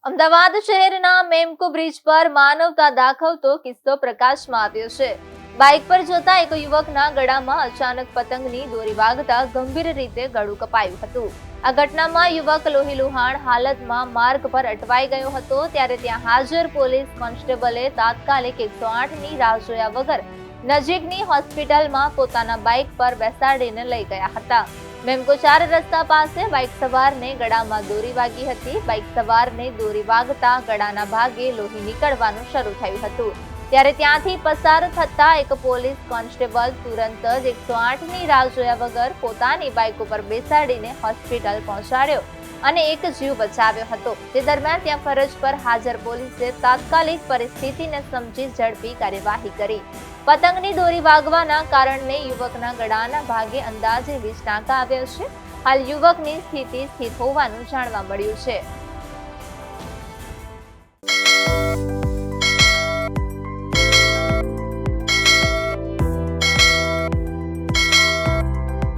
અમદાવાદ શહેરના મેમકો બ્રિજ પર માનવતા દાખવતો કિસ્સો પ્રકાશમાં આવ્યો છે। બાઇક પર જતા એક યુવકના ગળામાં અચાનક પતંગની દોરી વાગતા ગંભીર રીતે ગળું કપાયું હતું। આ ઘટનામાં યુવક લોહીલુહાણ હાલતમાં માર્ગ પર અટવાઈ ગયો હતો, ત્યારે ત્યાં હાજર પોલીસ કોન્સ્ટેબલે તાત્કાલિક 108ની રાહ જોયા વગર નજીકની હોસ્પિટલમાં પોતાના બાઇક પર બેસાડીને લઈ ગયા હતા। મેમકો 4 રસ્તા પાસે બાઇક સવારને ગળામાં દોરી વાગી હતી। બાઇક સવારને દોરી વાગતા ગળાના ભાગે લોહી નીકળવાનું શરૂ થયું હતું, ત્યારે ત્યાંથી પસાર થતા એક પોલીસ કોન્સ્ટેબલ તુરંત જ 108ની રાહ જોયા વગર પોતાની બાઇક ઉપર બેસાડીને હોસ્પિટલ પહોંચાડ્યો અને એક જીવ બચાવ્યો હતો। તે દરમિયાન ત્યાં ફરજ પર હાજર પોલીસે તાત્કાલિક પરિસ્થિતિને સમજી ઝડપી કાર્યવાહી કરી। પતંગની દોરી વાગવાના કારણે યુવકના ગળાના ભાગે અંદાજે 20 ટાંકા આવ્યા છે। હાલ યુવકની સ્થિતિ સ્થિર હોવાનું જાણવા મળ્યું છે।